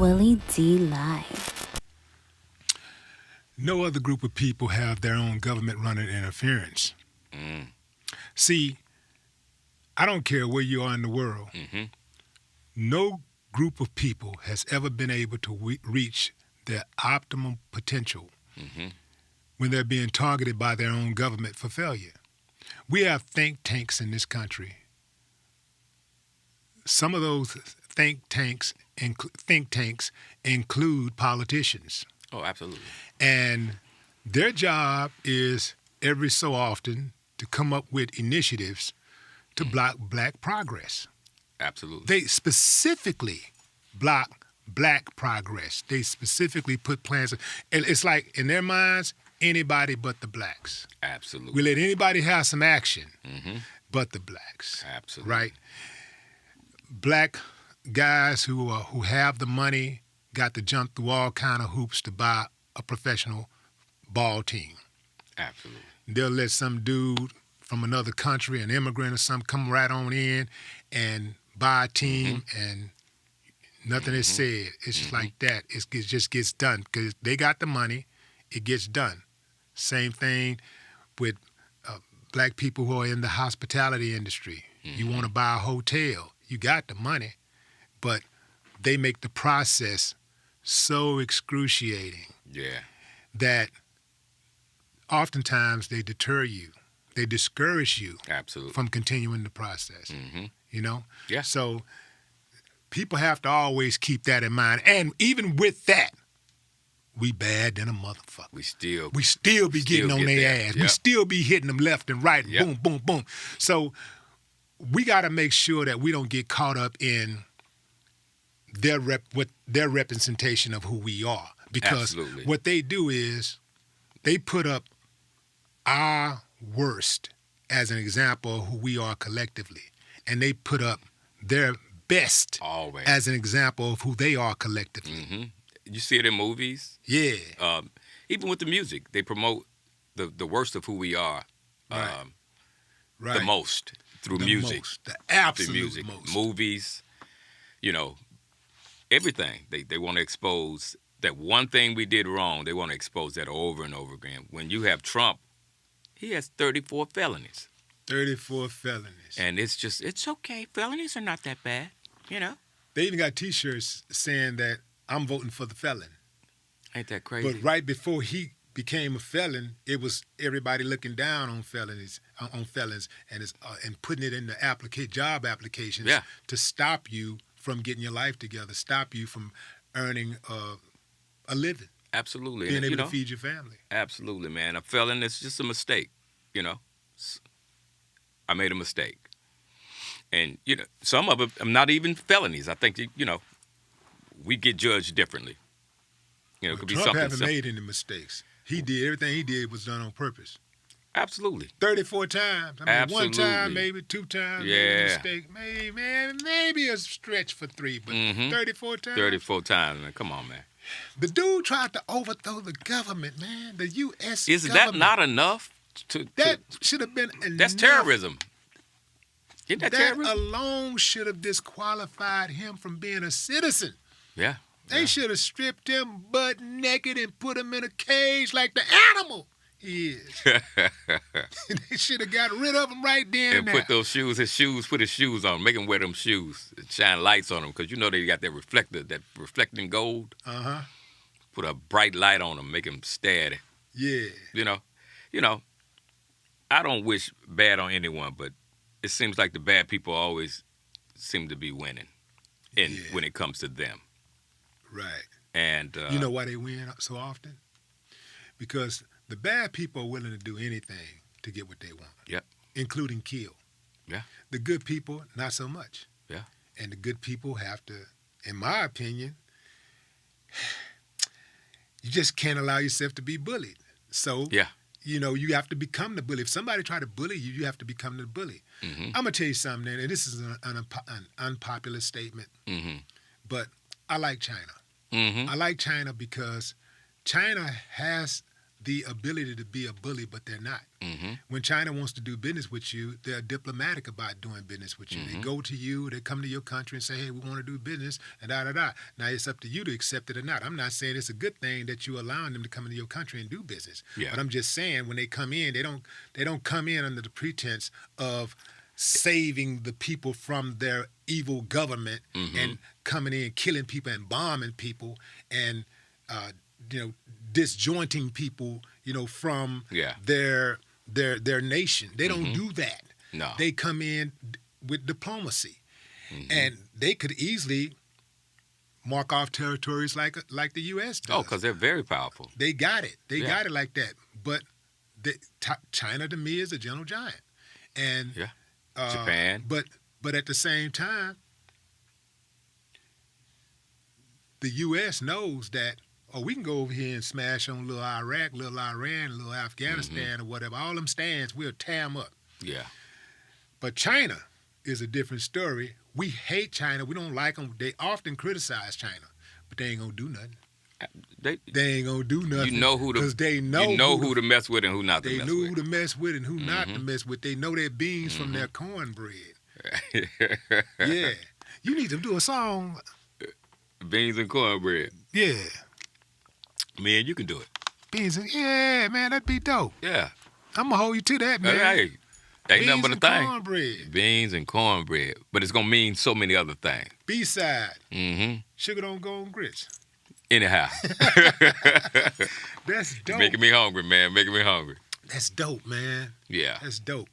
Willie D Live. No other group of people have their own government running interference. Mm. See, I don't care where you are in the world. Mm-hmm. No group of people has ever been able to reach their optimum potential Mm-hmm. when they're being targeted by their own government for failure. We have think tanks in this country. Some of those think tanks include politicians. Oh, absolutely. And their job is every so often to come up with initiatives to block black progress. Absolutely. They specifically block black progress. They specifically put plans. And it's like, in their minds, anybody but the blacks. Absolutely. We let anybody have some action Mm-hmm. but the blacks. Absolutely. Right? Black guys who have the money got to jump through all kind of hoops to buy a professional ball team. Absolutely. They'll let some dude from another country, an immigrant or something, come right on in and buy a team, and nothing is said. It's just like that. It just gets done because they got the money. It gets done. Same thing with black people who are in the hospitality industry. You want to buy a hotel. You got the money, but they make the process so excruciating Yeah. that oftentimes they deter you. They discourage you Absolutely. from continuing the process, Mm-hmm. you know? Yeah. So people have to always keep that in mind. And even with that, we bad than a motherfucker. We still be getting on get their that. ass. Yep. We still be hitting them left and right, Yep. boom, boom, boom. So we got to make sure that we don't get caught up in their representation of who we are. Because Absolutely. what they do is they put up our worst as an example of who we are collectively. And they put up their best always. as an example of who they are collectively. Mm-hmm. You see it in movies. Yeah. Even with the music, they promote the worst of who we are Right. the most through The music. most, the absolute Through music, most. movies, everything. They want to expose that one thing we did wrong. They want to expose that over and over again. When you have Trump, he has 34 felonies. 34 felonies. And it's okay. Felonies are not that bad, They even got T-shirts saying that I'm voting for the felon. Ain't that crazy? But right before he became a felon, it was everybody looking down on felons, and putting it in the job applications Yeah. to stop you from getting your life together, stop you from earning a living, Absolutely. being And, able to feed your family. Absolutely, man. A felon is just a mistake, I made a mistake. And, some of them are not even felonies. I think, we get judged differently. It could be Trump something haven't simple. made any mistakes. He did everything he did was done on purpose. Absolutely. 34 times. I mean, one time, Absolutely. maybe 2 times, maybe Yeah. a mistake. Maybe a stretch for 3, but 34 times. 34 times, man. Come on, man. The dude tried to overthrow the government, man. The U.S. Is government. that not enough? That should have been enough. That's terrorism. Isn't that That terrorism? alone should have disqualified him from being a citizen. Yeah. They should have stripped him butt naked and put him in a cage like the animal he is. They should have got rid of him right then And and put there. put his shoes on, make him wear them shoes, shine lights on them, because they got that reflecting gold. Uh-huh. Put a bright light on them, make him stare at it. Yeah. I don't wish bad on anyone, but it seems like the bad people always seem to be winning when it comes to them. Right. And You know why they win so often? Because the bad people are willing to do anything to get what they want. Yep. Including kill. Yeah. The good people, not so much. Yeah. And the good people have to, in my opinion, you just can't allow yourself to be bullied. So, Yeah. You have to become the bully. If somebody try to bully you, you have to become the bully. Mm-hmm. I'm going to tell you something, and this is an unpopular statement, Mm-hmm. but I like China. Mm-hmm. I like China because China has the ability to be a bully, but they're not. Mm-hmm. When China wants to do business with you, they're diplomatic about doing business with you. They go to you, they come to your country and say, hey, we want to do business, and da-da-da. Now, it's up to you to accept it or not. I'm not saying it's a good thing that you're allowing them to come into your country and do business. Yeah. But I'm just saying when they come in, they don't come in under the pretense of saving the people from their evil government and coming in, killing people and bombing people and, disjointing people, from their nation. They don't do that. No. They come in with diplomacy, and they could easily mark off territories like the U.S. does. Oh, because they're very powerful. They got it. They got it like that. But China to me is a gentle giant, and Japan. But at the same time, the U.S. knows that, we can go over here and smash on little Iraq, little Iran, little Afghanistan or whatever. All them stands, we'll tear them up. Yeah. But China is a different story. We hate China. We don't like them. They often criticize China, but they ain't going to do nothing. They ain't going to do nothing. You know who to, they know who to mess with and who not to mess with. They know who to mess with and who not to mess with. They know their beans from their cornbread. Yeah. You need to do a song. Beans and cornbread. Yeah. Man, you can do it. Beans and, yeah, man, that'd be dope. Yeah. I'm going to hold you to that, man. Hey, ain't nothing but a thing. Cornbread. Beans and cornbread. But it's going to mean so many other things. B-side. Mm-hmm. Sugar don't go on grits. Anyhow. That's dope. Making me hungry, man. Making me hungry. That's dope, man. Yeah. That's dope.